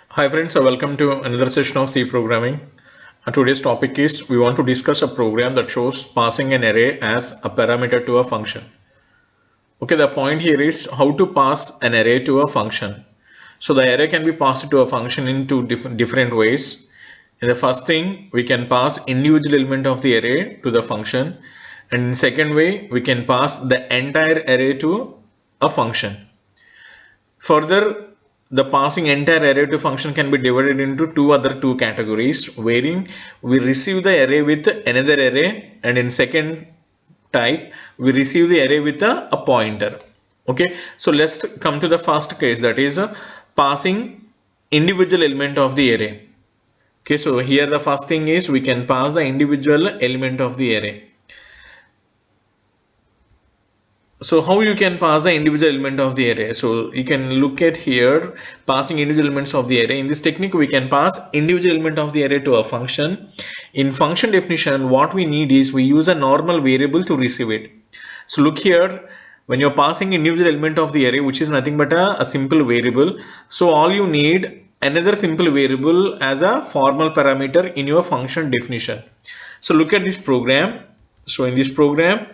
Hi friends, welcome to another session of C programming. Today's topic is we want to discuss a program that shows passing an array as a parameter to a function. Okay, the point here is how to pass an array to a function. So the array can be passed to a function in two different ways. In the first thing, we can pass individual element of the array to the function, and in second way, we can pass the entire array to a function. Further, the passing entire array to function can be divided into two categories, wherein we receive the array with another array, and in second type we receive the array with a pointer. Okay, so let's come to the first case, that is passing individual element of the array. Okay, so here the first thing is we can pass the individual element of the array. So how you can pass the individual element of the array? So you can look at here, passing individual elements of the array. In this technique, we can pass individual element of the array to a function. In function definition, what we need is we use a normal variable to receive it. So look here, when you're passing individual element of the array, which is nothing but a simple variable. So all you need another simple variable as a formal parameter in your function definition. So look at this program. So in this program,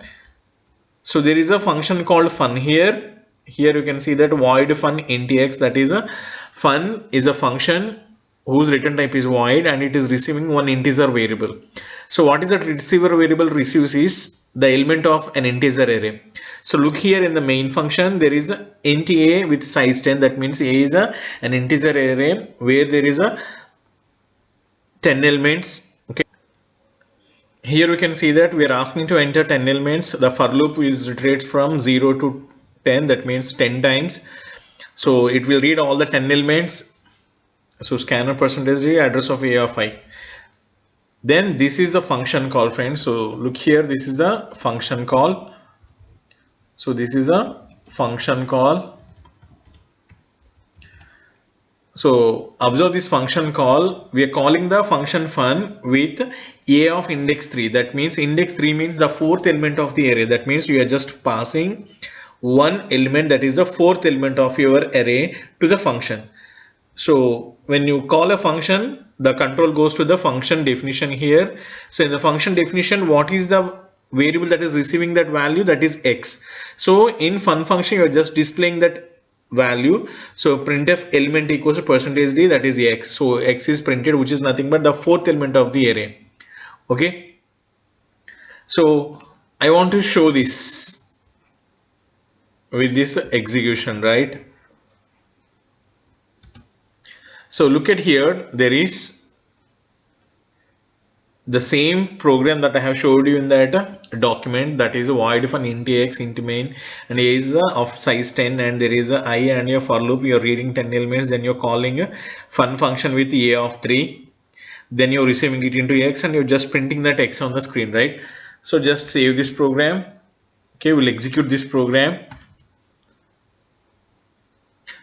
so there is a function called fun here. Here you can see that void fun int x, that is a fun is a function whose return type is void and it is receiving one integer variable. So what is that receiver variable receives is the element of an integer array. So look here in the main function, there is a int a with size 10. That means a is an integer array where there is a 10 elements. Okay, here we can see that we are asking to enter 10 elements. The for loop is iterates from 0 to 10, that means 10 times. So it will read all the 10 elements. So scanner percentage d address of a of I. Then this is the function call, friends. So look here, this is the function call. So this is a function call. So observe this function call. We are calling the function fun with a of index 3. That means index 3 means the fourth element of the array. That means you are just passing one element, that is the fourth element of your array, to the function. So when you call a function, the control goes to the function definition here. So in the function definition, what is the variable that is receiving that value? That is x. So in fun function, you are just displaying that value. So printf element equals to percentage d, that is x. So x is printed, which is nothing but the fourth element of the array. Okay, so I want to show this with this execution, right? So look at here, there is the same program that I have showed you in that document, that is a void fun int x int main, and a is of size 10, and there is a I and your for loop. You're reading 10 elements, then you're calling a fun function with a of 3, then you're receiving it into x, and you're just printing that x on the screen, right? So just save this program. Okay, we'll execute this program.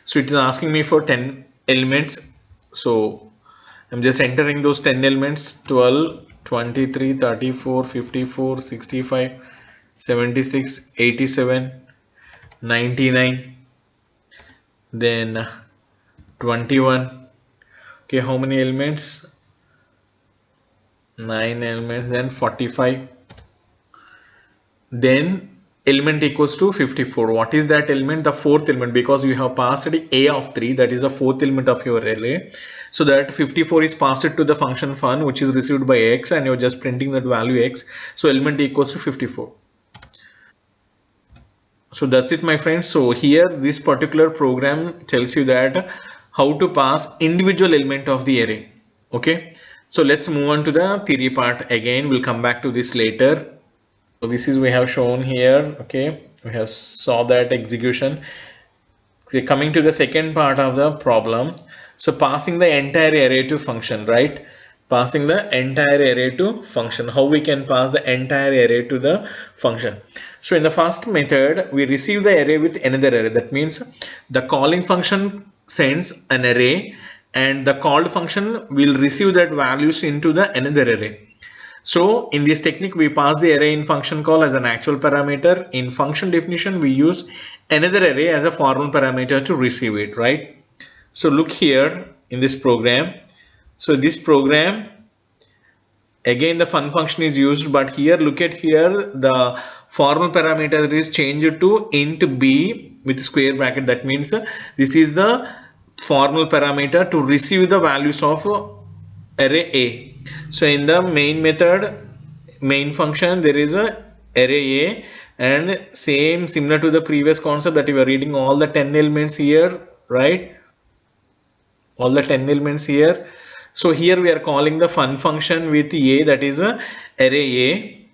So it is asking me for 10 elements. So I'm just entering those 10 elements: 12, 23, 34, 54, 65, 76, 87, 99, then 21. Okay, how many elements? 9 elements, then 45. Then element equals to 54. What is that element? The fourth element, because you have passed a of 3, that is the fourth element of your array. So that 54 is passed to the function fun, which is received by x, and you're just printing that value x. So element equals to 54. So that's it, my friends. So here this particular program tells you that how to pass individual element of the array. Okay, so let's move on to the theory part. Again, we'll come back to this later. So this is we have shown here. Okay, we have saw that execution. So coming to the second part of the problem. So passing the entire array to function, right? Passing the entire array to function. How we can pass the entire array to the function? So in the first method, we receive the array with another array. That means the calling function sends an array, and the called function will receive that values into the another array. So in this technique, we pass the array in function call as an actual parameter. In function definition, we use another array as a formal parameter to receive it, right? So look here in this program. So this program, again the fun function is used, but here look at here, the formal parameter is changed to int b with square bracket. That means this is the formal parameter to receive the values of array A. So in the main method, main function, there is a array A, and same similar to the previous concept that we were reading, all the 10 elements here, right? All the 10 elements here. So here we are calling the fun function with A, that is a array A,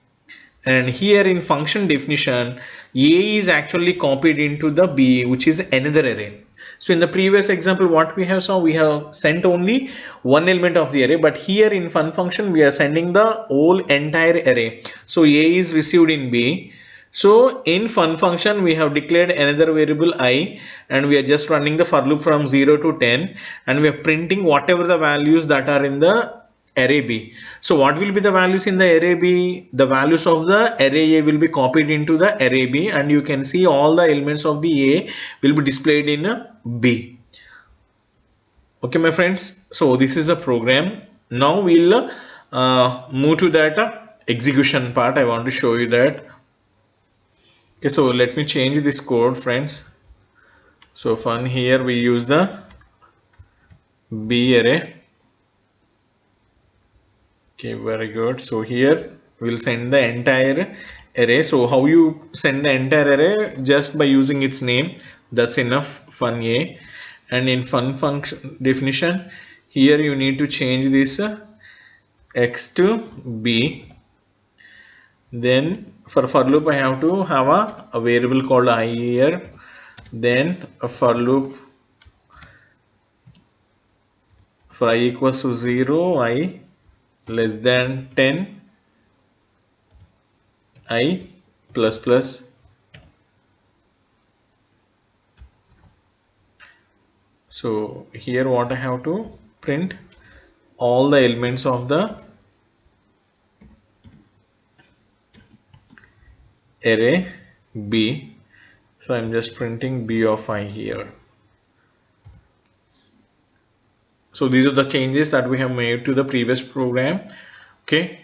and here in function definition, A is actually copied into the B, which is another array. So in the previous example, what we have saw, we have sent only one element of the array, but here in fun function we are sending the whole entire array. So A is received in B. So in fun function we have declared another variable I, and we are just running the for loop from 0 to 10, and we are printing whatever the values that are in the array B. So what will be the values in the array B? The values of the array A will be copied into the array B, and you can see all the elements of the A will be displayed in B. Okay, my friends. So this is a program. Now we'll move to that execution part. I want to show you that. Okay, so let me change this code, friends. So fun, here we use the B array. Okay, very good. So here we'll send the entire array. So how you send the entire array? Just by using its name. That's enough. Fun A. And in fun function definition, here you need to change this X to B. Then for loop, I have to have a variable called I here. Then a for loop for I equals to 0, I less than 10, I plus plus. So here what I have to print all the elements of the array B. So I'm just printing B of I here. So these are the changes that we have made to the previous program. Okay.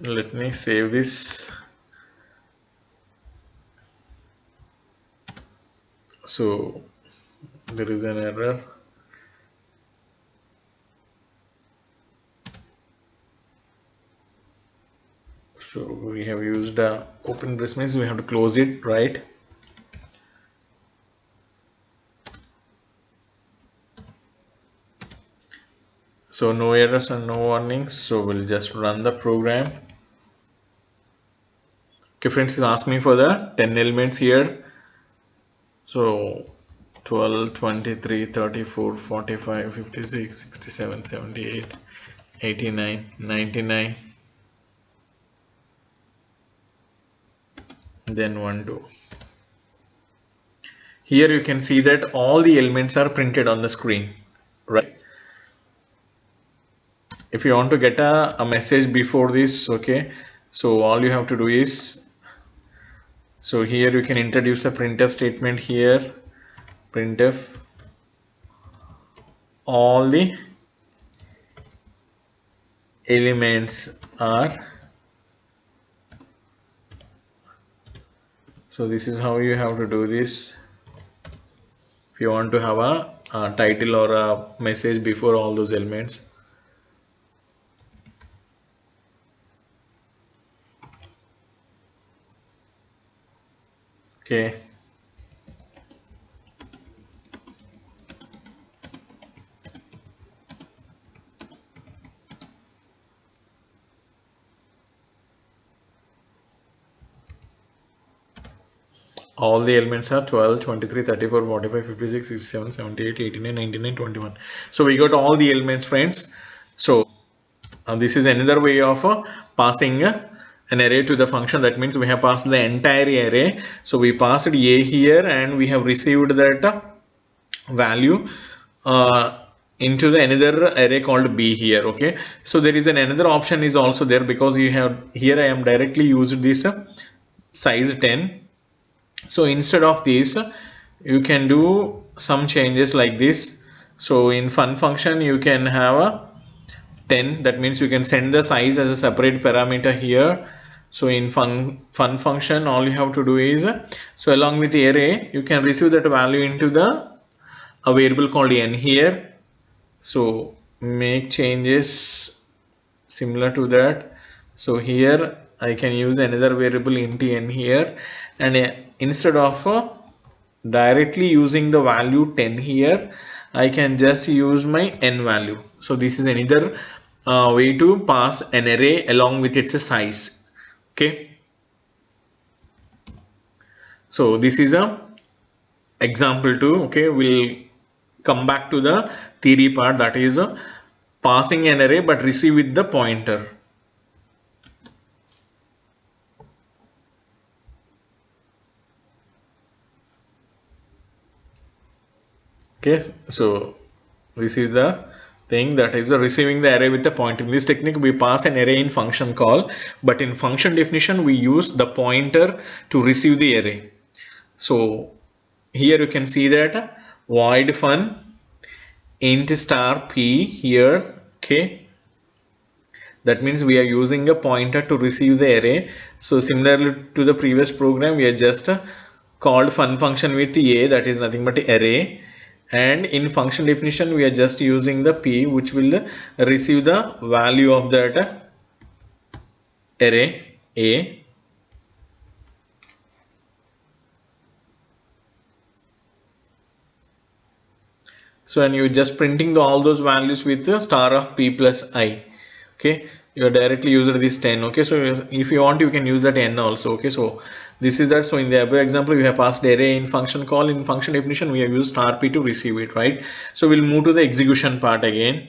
Let me save this. So there is an error. So we have used open brace, means we have to close it, right? So no errors and no warnings. So we'll just run the program. Okay, friends, it's asked me for the 10 elements here. So 12, 23, 34, 45, 56, 67, 78, 89, 99. Then 1, 2. Here you can see that all the elements are printed on the screen, right? If you want to get a message before this, okay, so all you have to do is, so here you can introduce a printf statement here. Printf all the elements are. So this is how you have to do this. If you want to have a title or a message before all those elements. Okay. All the elements are 12, 23, 34, 45, 56, 67, 78, 89, 99, 21. So we got all the elements, friends. So this is another way of passing an array to the function. That means we have passed the entire array. So we passed A here and we have received that value. into the another array called B here. Okay, so there is another option is also there, because you have here I am directly used this size 10. So instead of this, you can do some changes like this. So in fun function you can have a 10, that means you can send the size as a separate parameter here. So in fun function all you have to do is, so along with the array you can receive that value into the a variable called n here. So make changes similar to that. So here I can use another variable int n here, and instead of directly using the value 10 here, I can just use my n value. So this is another way to pass an array along with its size. Okay, so this is a example 2. Okay, we'll come back to the theory part, that is passing an array but receive with the pointer. Okay, so this is the thing, that is receiving the array with the pointer. In this technique we pass an array in function call, but in function definition we use the pointer to receive the array. So here you can see that void fun int star p here. Okay, that means we are using a pointer to receive the array. So similarly to the previous program, we are just called fun function with a, that is nothing but array, and in function definition we are just using the p, which will receive the value of that array a. So and you're just printing all those values with the star of p plus I. Okay, you are directly used this 10. Okay, so if you want you can use that n also. Okay, so this is that. So in the above example you have passed array in function call, in function definition we have used star p to receive it, right? So we'll move to the execution part again.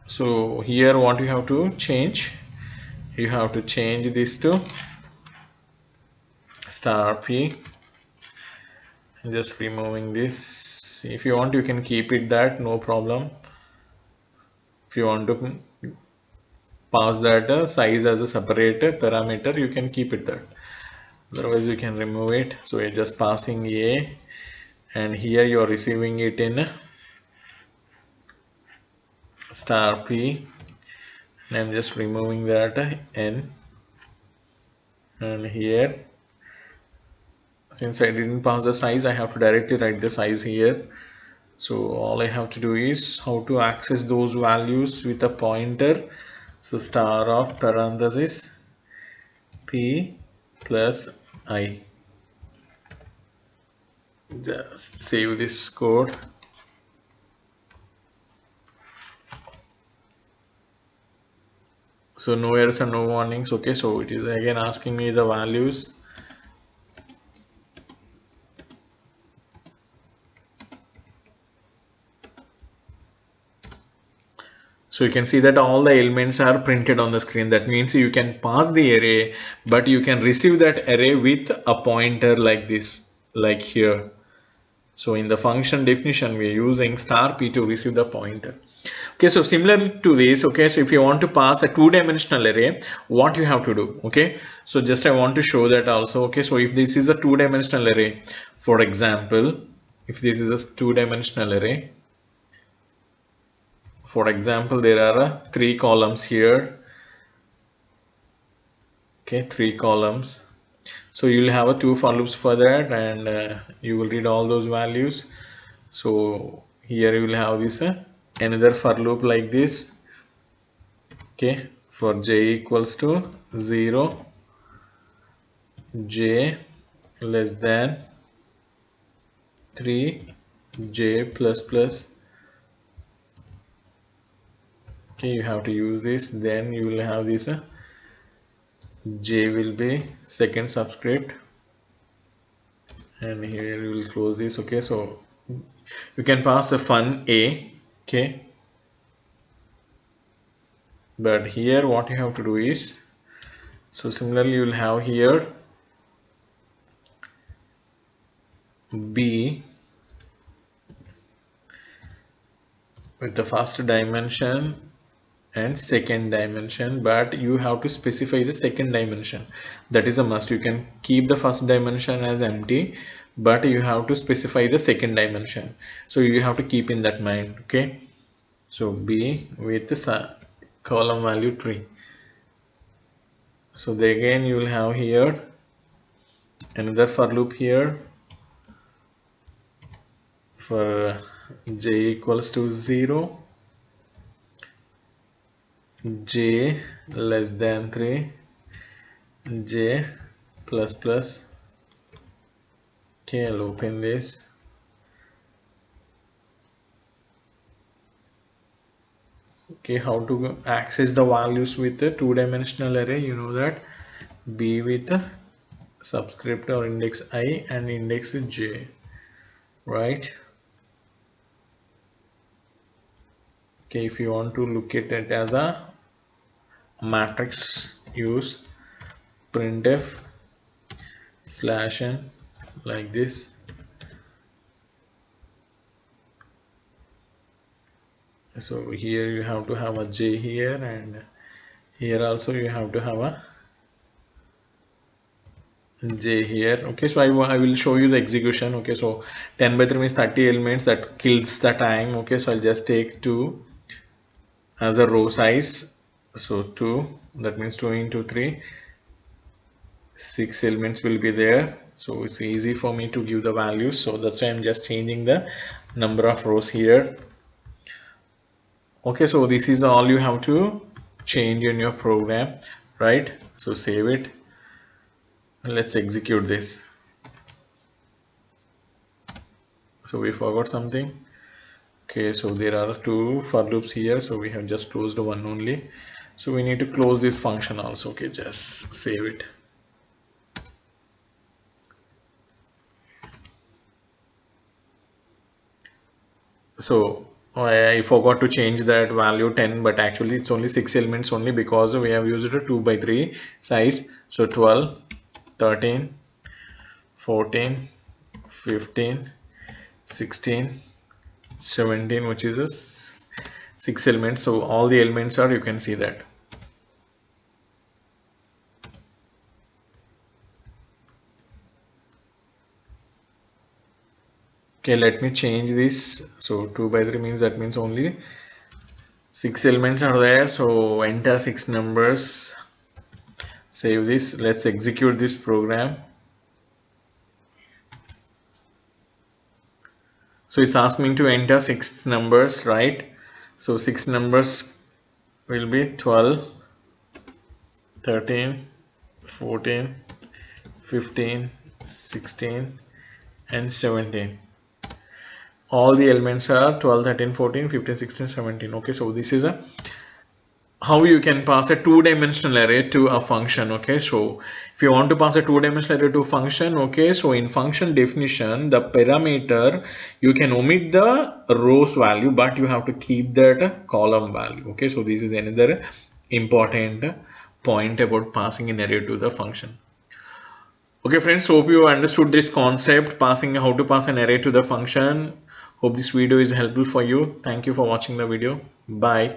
So here what you have to change, you have to change this to star p. Just removing this. If you want you can keep it that, no problem. If you want to pass that size as a separate parameter, you can keep it that, otherwise you can remove it. So you're just passing a, and here you are receiving it in star p, and I'm just removing that n, and here since I didn't pass the size I have to directly write the size here. So all I have to do is how to access those values with a pointer. So star of parenthesis p plus I. Just save this code. So no errors and no warnings. Okay, so it is again asking me the values. So you can see that all the elements are printed on the screen. That means you can pass the array, but you can receive that array with a pointer like this, like here. So in the function definition, we are using star p to receive the pointer. Okay, so similar to this, okay, so if you want to pass a two-dimensional array, what you have to do? Okay, so just I want to show that also. Okay, so if this is a two-dimensional array, for example, if this is a two-dimensional array, for example, there are 3 columns here. Okay, 3 columns. So you will have a 2 for loops for that, and you will read all those values. So here you will have this another for loop like this. Okay, for j equals to 0, j less than 3, j plus plus. Okay, you have to use this. Then you will have this j will be second subscript, and here you will close this. Okay, so you can pass a fun a. Okay, But here what you have to do is, so similarly you will have here B with the first dimension and second dimension, but you have to specify the second dimension. That is a must. You can keep the first dimension as empty, but you have to specify the second dimension. So you have to keep in that mind. Okay, so B with the column value 3. So again you will have here another for loop here for j equals to 0, j less than 3, j plus plus. Okay, I'll open this. Okay, how to access the values with a two-dimensional array? You know that B with a subscript or index I and index j, right? Okay, if you want to look at it as a matrix, use printf /n like this. So here you have to have a j here, and here also you have to have a j here. Okay, so I will show you the execution. Okay, so 10 by 3 means 30 elements, that kills the time. Okay, so I'll just take 2 as a row size. So 2, that means 2 into 3, 6 elements will be there. So it's easy for me to give the values, so that's why I'm just changing the number of rows here. Okay, so this is all you have to change in your program, right? So save it. Let's execute this. So we forgot something. Okay, so there are 2 for loops here, so we have just closed one only. So we need to close this function also. Okay, just save it. So I forgot to change that value 10, but actually it's only 6 elements only, because we have used a 2 by 3 size. So 12, 13, 14, 15, 16, 17, which is a 6 elements. So all the elements are, you can see that. Okay, let me change this. So 2 by 3 means, that means only 6 elements are there. So enter 6 numbers. Save this. Let's execute this program. So it's asking me to enter 6 numbers, right? So 6 numbers will be 12, 13, 14, 15, 16 and 17. All the elements are 12, 13, 14, 15, 16, 17. Okay, so this is a how you can pass a two-dimensional array to a function. Okay, so if you want to pass a two-dimensional array to a function, okay, so in function definition, the parameter, you can omit the rows value, but you have to keep that column value. Okay, so this is another important point about passing an array to the function. Okay friends, hope you understood this concept, passing how to pass an array to the function. Hope this video is helpful for you. Thank you for watching the video. Bye.